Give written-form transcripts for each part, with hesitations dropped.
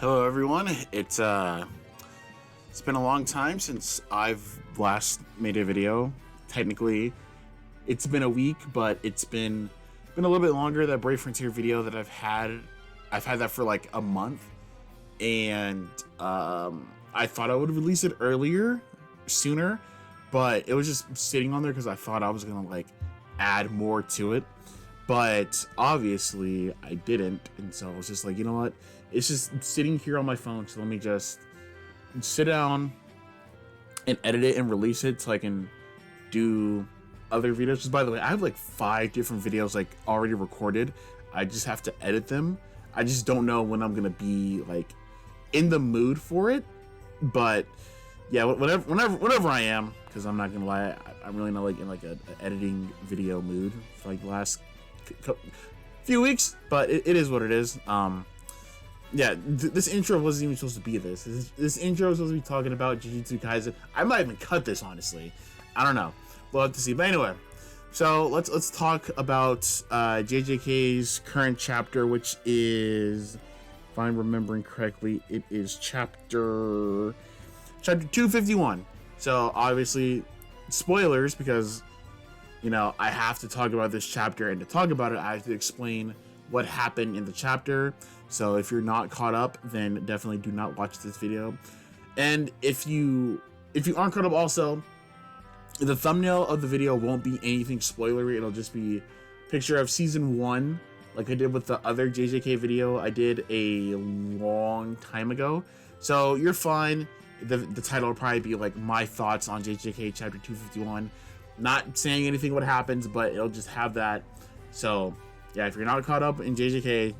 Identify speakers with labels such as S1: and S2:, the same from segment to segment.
S1: Hello everyone. It's been a long time since I've last made a video. Technically, it's been a week, but it's been a little bit longer. That Brave Frontier video that I've had that for like a month, and I thought I would release it sooner, but it was just sitting on there because I thought I was gonna like add more to it. But obviously I didn't, and so I was just like, you know what? It's just sitting here on my phone, so let me just sit down and edit it and release it so I can do other videos. Just by the way, I have like 5 different videos like already recorded. I just have to edit them. I just don't know when I'm gonna be like in the mood for it. But yeah, whenever I am, because I'm not gonna lie, I'm really not like in like a editing video mood for like the last few weeks, but it is what it is. Yeah, this intro wasn't even supposed to be this intro was supposed to be talking about Jujutsu Kaisen. I might even cut this, honestly. I don't know, we'll have to see. But anyway, so let's talk about JJK's current chapter, which is, if I'm remembering correctly, it is chapter 251. So obviously spoilers, because you know, I have to talk about this chapter, and to talk about it, I have to explain what happened in the chapter. So if you're not caught up, then definitely do not watch this video. And if you aren't caught up also, the thumbnail of the video won't be anything spoilery. It'll just be a picture of season 1, like I did with the other JJK video I did a long time ago. So you're fine. The title will probably be like my thoughts on JJK chapter 251. Not saying anything what happens, but it'll just have that. So yeah, if you're not caught up in JJK,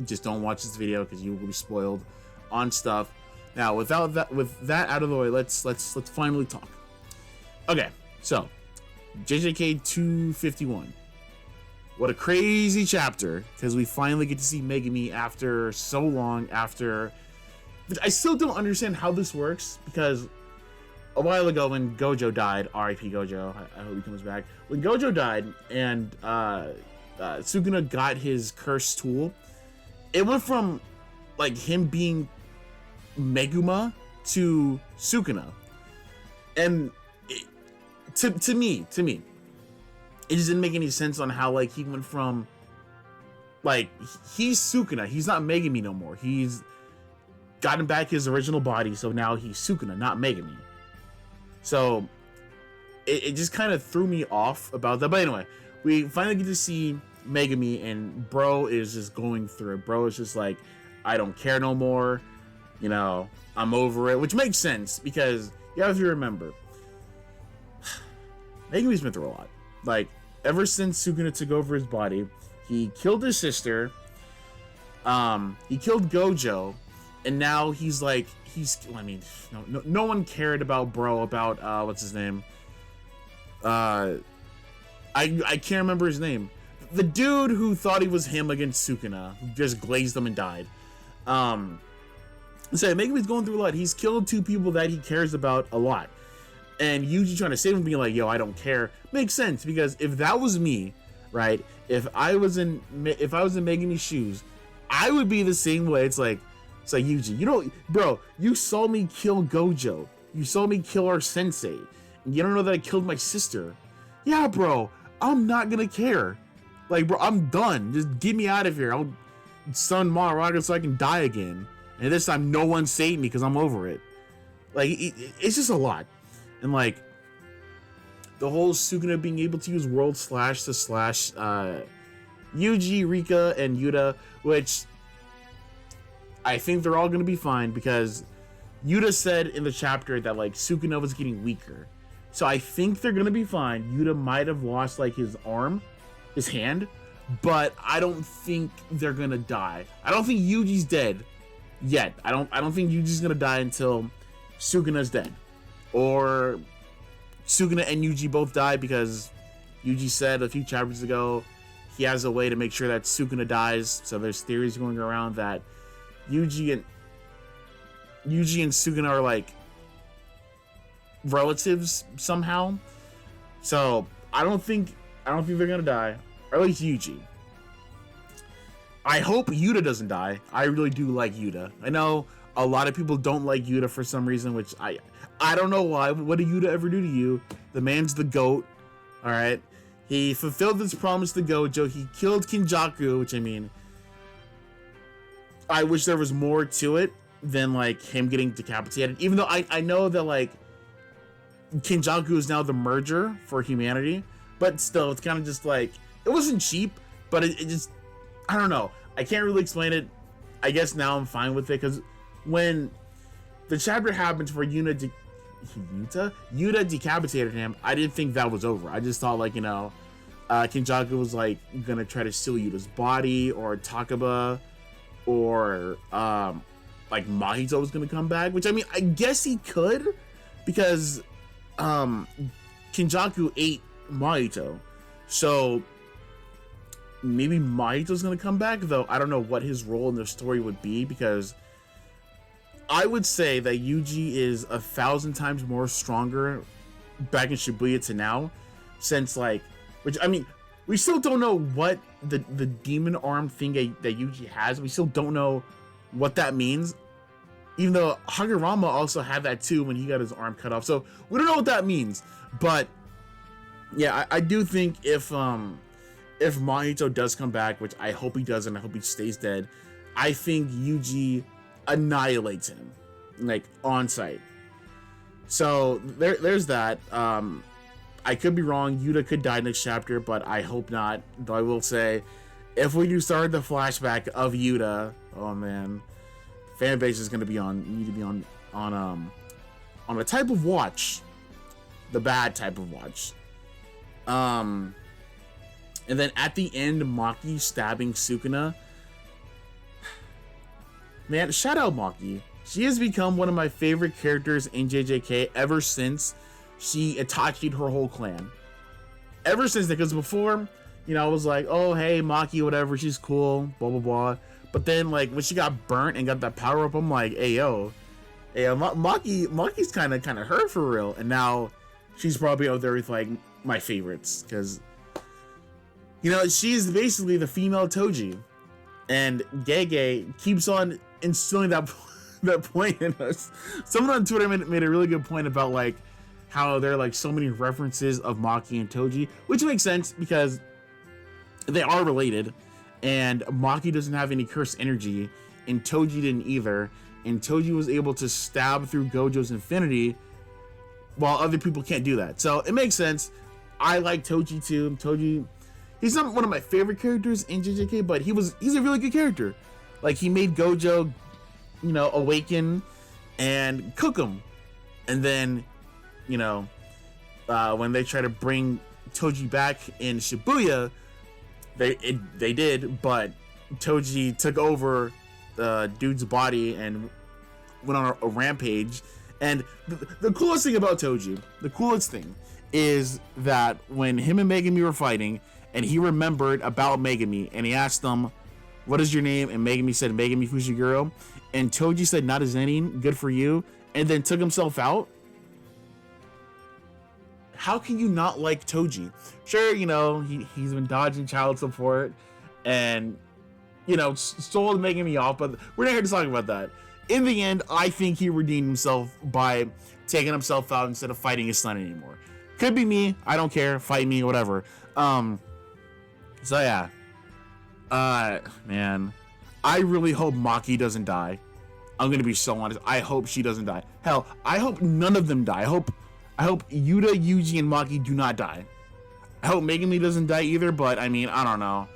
S1: just don't watch this video because you will be spoiled on stuff. Now, with that out of the way, let's finally talk. Okay, so JJK 251. What a crazy chapter, because we finally get to see Megumi after so long. But I still don't understand how this works, because a while ago when Gojo died, R.I.P. Gojo, I hope he comes back. When Gojo died and Sukuna got his cursed tool, it went from like him being Meguma to Sukuna. And to me, it just didn't make any sense on how like he went from like, he's Sukuna, he's not Megumi no more. He's gotten back his original body, so now he's Sukuna, not Megumi. So it just kind of threw me off about that. But anyway, we finally get to see Megumi, and bro is just going through it. Bro is just like, I don't care no more. You know, I'm over it, which makes sense because, yeah, if you remember, Megumi's been through a lot. Like, ever since Sukuna took over his body, he killed his sister, he killed Gojo, and now he's like, I mean, no one cared about bro, about what's his name? I can't remember his name. The dude who thought he was him against Sukuna, who just glazed him and died. So Megumi's going through a lot. He's killed 2 people that he cares about a lot, and Yuji trying to save him, being like, "Yo, I don't care." Makes sense, because if that was me, right? If I was in Megumi's shoes, I would be the same way. It's like Yuji, you know, bro, you saw me kill Gojo. You saw me kill our sensei. And you don't know that I killed my sister. Yeah, bro, I'm not gonna care. Like, bro, I'm done. Just get me out of here. I'll stun Maraga so I can die again. And this time, no one saved me because I'm over it. Like, it's just a lot. And like, the whole Sukuna being able to use World Slash to slash Yuji, Rika, and Yuta, which I think they're all going to be fine, because Yuta said in the chapter that like Sukuna was getting weaker. So I think they're going to be fine. Yuta might have lost like his arm, his hand, but I don't think they're going to die. I don't think Yuji's dead yet. I don't think Yuji's going to die until Sukuna's dead. Or Sukuna and Yuji both die, because Yuji said a few chapters ago he has a way to make sure that Sukuna dies. So there's theories going around that Yuji and Sukuna are like relatives somehow. So I don't think they're gonna die, or at least Yuji. I hope Yuta doesn't die. I really do like Yuta. I know a lot of people don't like Yuta for some reason, which I don't know why. What did Yuta ever do to you? The man's the GOAT. All right. He fulfilled his promise to Gojo. He killed Kinjaku, which I mean, I wish there was more to it than like him getting decapitated. Even though I know that like Kinjaku is now the merger for humanity, but still, it's kind of just like, it wasn't cheap, but it just, I don't know. I can't really explain it. I guess now I'm fine with it, because when the chapter happens where Yuta decapitated him, I didn't think that was over. I just thought, like, you know, Kinjaku was like gonna try to steal Yuta's body, or Takaba, or like Mahito was gonna come back, which I mean, I guess he could, because Kinjaku ate Mahito, so maybe Mahito's gonna come back, though I don't know what his role in the story would be, because I would say that Yuji is 1,000 times more stronger back in Shibuya to now, since like, which I mean, we still don't know what the demon arm thing that Yuji has. We still don't know what that means, even though Hagurama also had that too when he got his arm cut off. So we don't know what that means, but yeah, I do think if Mahito does come back, which I hope he does, and I hope he stays dead, I think Yuji annihilates him, like, on sight. So there's that. I could be wrong. Yuta could die next chapter, but I hope not. Though I will say, if we do start the flashback of Yuta, oh man, fan base is gonna be need to be on a type of watch, the bad type of watch. And then at the end, Maki stabbing Sukuna. Man, shout out Maki. She has become one of my favorite characters in JJK ever since she Itachi'd her whole clan. Ever since that, because before, you know, I was like, oh, hey, Maki, whatever, she's cool, blah, blah, blah. But then, like, when she got burnt and got that power up, I'm like, hey, Maki's kind of her for real. And now she's probably out there with, like, my favorites, because, you know, she's basically the female Toji. And Gege keeps on instilling that point in us. Someone on Twitter made a really good point about, like, how there are, like, so many references of Maki and Toji, which makes sense because they are related, and Maki doesn't have any cursed energy, and Toji didn't either, and Toji was able to stab through Gojo's infinity while other people can't do that. So it makes sense. I like Toji too. Toji, he's not one of my favorite characters in JJK, but he's a really good character. Like, he made Gojo, you know, awaken and cook him. And then, you know, when they try to bring Toji back in Shibuya, they did, but Toji took over the dude's body and went on a rampage. And the coolest thing about Toji, the coolest thing, is that when him and Megami were fighting, and he remembered about Megami, and he asked them, what is your name? And Megami said, Megami Fushiguro. And Toji said, not as any, good for you, and then took himself out. How can you not like Toji? Sure, you know, he's been dodging child support and, you know, stole Megami off, but we're not here to talk about that. In the end, I think he redeemed himself by taking himself out instead of fighting his son anymore. Could be me. I don't care. Fight me, whatever. So yeah. Man. I really hope Maki doesn't die. I'm gonna be so honest. I hope she doesn't die. Hell, I hope none of them die. I hope Yuta, Yuji, and Maki do not die. I hope Megami doesn't die either, but I mean, I don't know.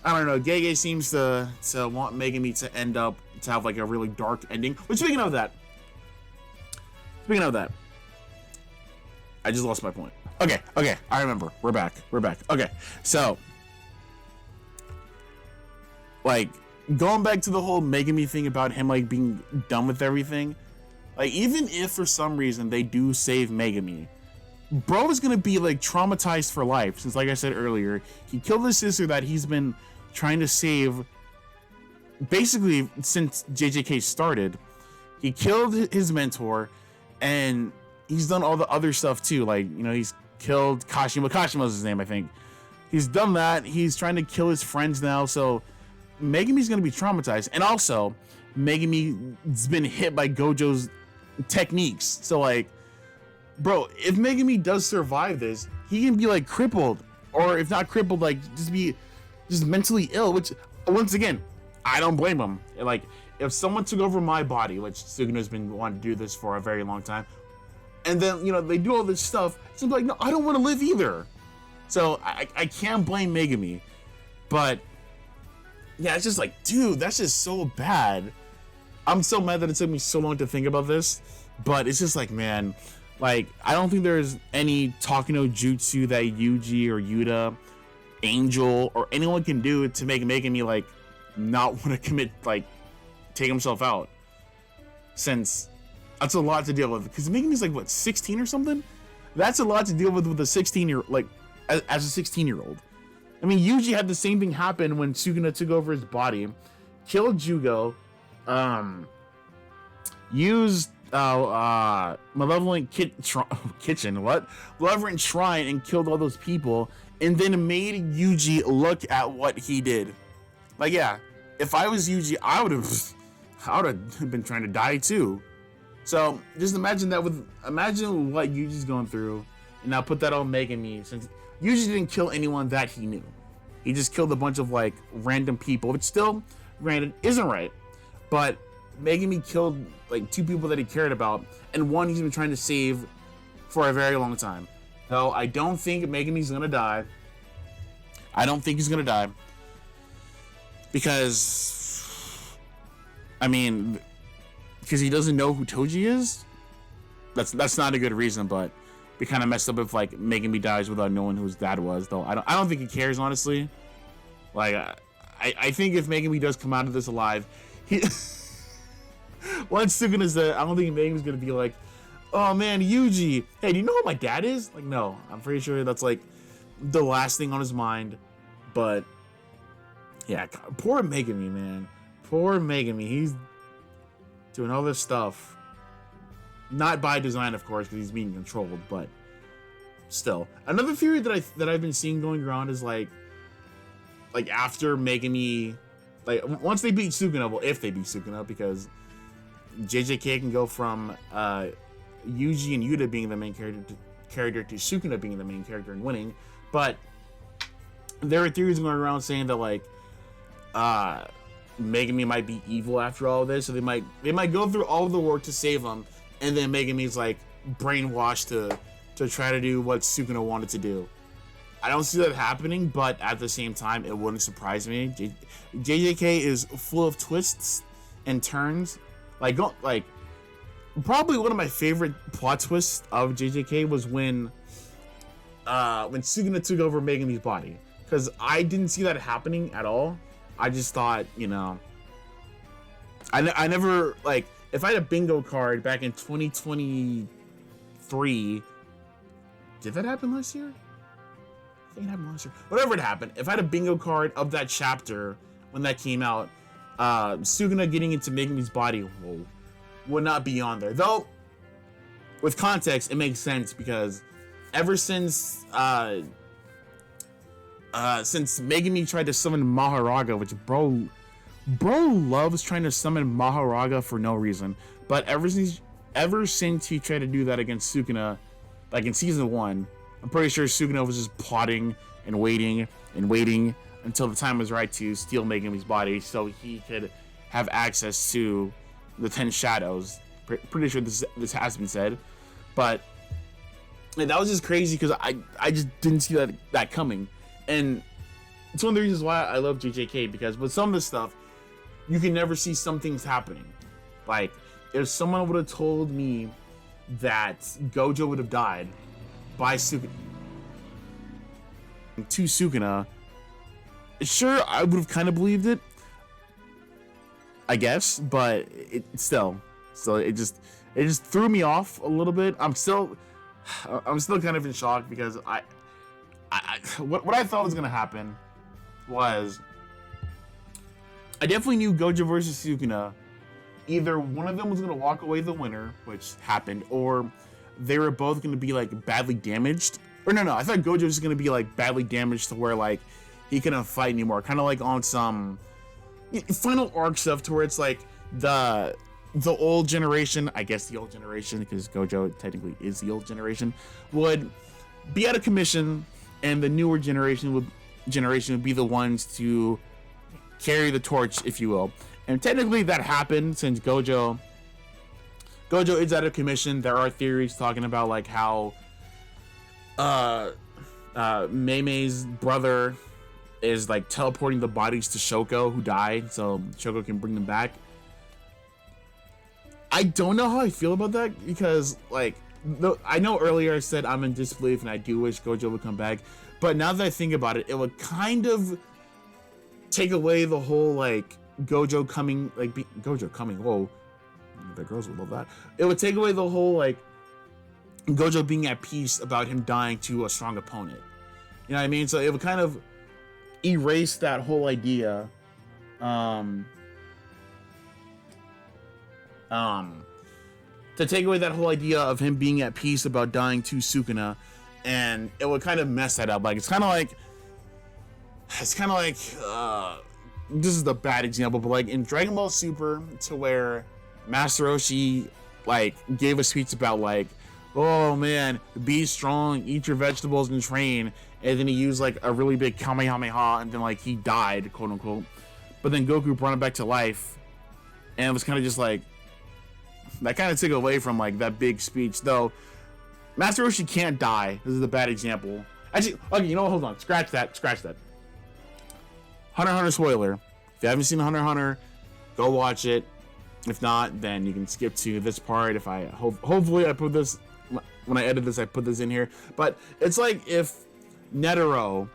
S1: Gege seems to want Megami to end up to have like a really dark ending. But speaking of that, I just lost my point. Okay, I remember. We're back. Okay, so like going back to the whole Megami thing about him like being done with everything. Like, even if for some reason they do save Megami, bro is gonna be like traumatized for life, since, like I said earlier, he killed his sister that he's been trying to save basically since JJK started. He killed his mentor, and he's done all the other stuff too. Like, you know, he's killed Kashima's his name, I think. He's done that. He's trying to kill his friends now. So Megami's gonna be traumatized, and also Megami's been hit by Gojo's techniques. So like, bro, if Megami does survive this, he can be like crippled, or if not crippled, like just mentally ill. Which, once again, I don't blame him. Like, if someone took over my body, which Suguna's been wanting to do this for a very long time, and then, you know, they do all this stuff, so I'm like, no, I don't want to live either. So I can't blame Megami. But yeah, it's just like, dude, that's just so bad. I'm so mad that it took me so long to think about this, but it's just like, man, like, I don't think there's any Takano Jutsu that Yuji or Yuta, Angel, or anyone can do to make Megami like not want to commit, like take himself out, since that's a lot to deal with. Because Megami's like, what, 16 or something? That's a lot to deal with a 16-year, like, as a 16-year-old. I mean, Yuji had the same thing happen when Suguna took over his body, killed Jugo, used Malevolent Malevolent Shrine and killed all those people, and then made Yuji look at what he did. Like, yeah, if I was Yuji, I would have been trying to die too. So just imagine that imagine what Yuji's going through, and now put that on Megami, since Yuji didn't kill anyone that he knew. He just killed a bunch of like random people, which still, granted, isn't right. But Megami killed like 2 people that he cared about, and one he's been trying to save for a very long time. So I don't think Megami's gonna die. I don't think he's gonna die. Because, I mean, because he doesn't know who Toji is? That's not a good reason, but be kind of messed up if like Megami dies without knowing who his dad was, though. I don't think he cares, honestly. Like, I think if Megami does come out of this alive, he once Suguna's there, I don't think Megami's gonna be like, oh man, Yuji, hey, do you know who my dad is? Like, no, I'm pretty sure that's like the last thing on his mind. But yeah, poor Megami, man. Poor Megami. He's doing all this stuff. Not by design, of course, because he's being controlled, but still. Another theory that I've been seeing going around is like after Megami, like once they beat Sukuna, well, if they beat Sukuna, because JJK can go from Yuji and Yuta being the main character to Sukuna being the main character and winning. But there are theories going around saying that like Megami might be evil after all of this, so they might go through all of the work to save him, and then Megami's like brainwashed to try to do what Sukuna wanted to do. I don't see that happening, but at the same time, it wouldn't surprise me. JJK is full of twists and turns. Like probably one of my favorite plot twists of JJK was when Sukuna took over Megami's body, because I didn't see that happening at all. I just thought, you know, I never, like, if I had a bingo card back in 2023, did that happen last year? I think it happened last year. Whatever it happened, if I had a bingo card of that chapter when that came out, Suguna getting into Megami's body would not be on there. Though, with context, it makes sense, because ever since Megami tried to summon Maharaga, which bro loves trying to summon Maharaga for no reason, but ever since he tried to do that against Sukuna, like in season 1, I'm pretty sure Sukuna was just plotting and waiting until the time was right to steal Megami's body so he could have access to the 10 Shadows. Pretty sure this has been said, but that was just crazy, because I just didn't see that coming. And it's one of the reasons why I love JJK, because with some of this stuff, you can never see some things happening. Like, if someone would have told me that Gojo would have died by Sukuna, to Sukuna, sure, I would have kind of believed it, I guess, but it still it just threw me off a little bit. I'm still kind of in shock, because what I thought was gonna happen was, I definitely knew Gojo versus Sukuna, either one of them was gonna walk away the winner, which happened, or they were both gonna be like badly damaged. Or no, I thought Gojo was gonna be like badly damaged to where like he couldn't fight anymore, kind of like on some final arc stuff to where it's like the old generation, I guess the old generation, because Gojo technically is the old generation, would be out of commission, and the newer generation would be the ones to carry the torch, if you will. And technically that happened since Gojo is out of commission. There are theories talking about like how Mei's brother is like teleporting the bodies to Shoko who died, so Shoko can bring them back. I don't know how I feel about that, because like I know earlier I said I'm in disbelief and I do wish Gojo would come back, but now that I think about it, it would kind of take away the whole like Gojo coming, whoa, the girls would love that. It would take away the whole like Gojo being at peace about him dying to a strong opponent. You know what I mean? So it would kind of erase that whole idea. To take away that whole idea of him being at peace about dying to Sukuna, and it would kind of mess that up. Like it's kind of like this is the bad example, but like in Dragon Ball Super, to where Master Roshi like gave a speech about like, oh man, be strong, eat your vegetables and train, and then he used like a really big Kamehameha, and then like he died, quote unquote, but then Goku brought him back to life, and it was kind of just like, that kind of took away from like that big speech. Though Master Roshi can't die. This is a bad example. Actually, okay, you know what? Hold on. Scratch that. Hunter x Hunter spoiler. If you haven't seen Hunter x Hunter, go watch it. If not, then you can skip to this part. If I hopefully I put this, when I edit this, I put this in here. But it's like if Netero,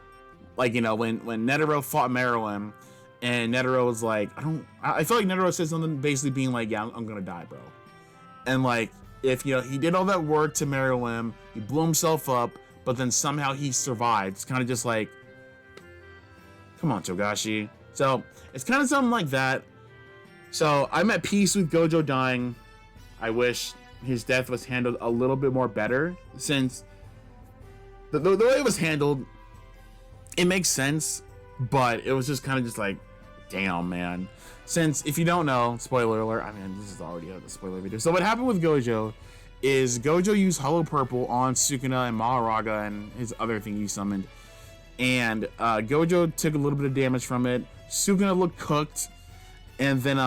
S1: like, you know, when Netero fought Meruem, and Netero was like, I feel like Netero said something basically being like, yeah, I'm gonna die, bro. And like, if, you know, he did all that work to Meruem, he blew himself up, but then somehow he survived. It's kind of just like, come on, Togashi. So it's kind of something like that. So I'm at peace with Gojo dying. I wish his death was handled a little bit more better, since the way it was handled, it makes sense, but it was just kind of just like, damn, man. Since, if you don't know, spoiler alert, I mean, this is already the spoiler video. So what happened with Gojo is Gojo used Hollow Purple on Sukuna and Maharaga and his other thing he summoned. And Gojo took a little bit of damage from it. Sukuna looked cooked. And then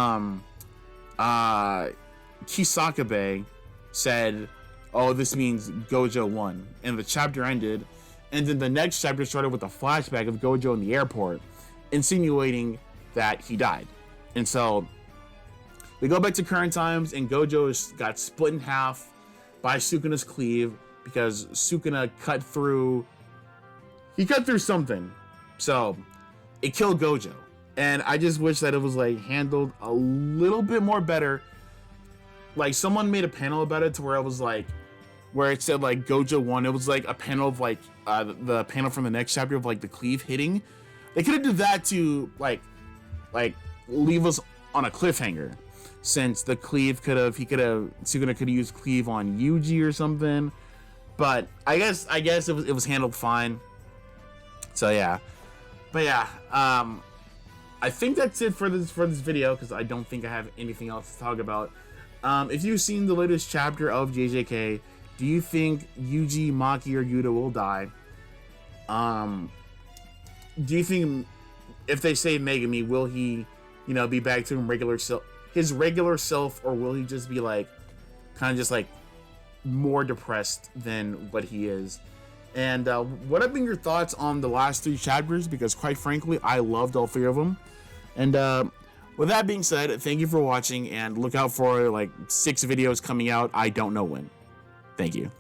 S1: Kisakabe said, oh, this means Gojo won. And the chapter ended. And then the next chapter started with a flashback of Gojo in the airport, insinuating that he died. And so we go back to current times, and Gojo got split in half by Sukuna's cleave, because Sukuna cut through something. So it killed Gojo. And I just wish that it was like handled a little bit more better. Like someone made a panel about it to where it was like, where it said like Gojo won. It was like a panel of like the panel from the next chapter of like the cleave hitting. They could have did that to like leave us on a cliffhanger, since the cleave Sukuna could have used cleave on Yuji or something. But I guess it was handled fine. So yeah, but yeah, I think that's it for this video, because I don't think I have anything else to talk about. If you've seen the latest chapter of JJK, do you think Yuji, Maki, or Yuta will die? Do you think if they say Megami, will he, you know, be back to his regular self, or will he just be like, kind of just like more depressed than what he is? And what have been your thoughts on the last 3 chapters? Because quite frankly, I loved all 3 of them. And with that being said, thank you for watching, and look out for like 6 videos coming out. I don't know when. Thank you.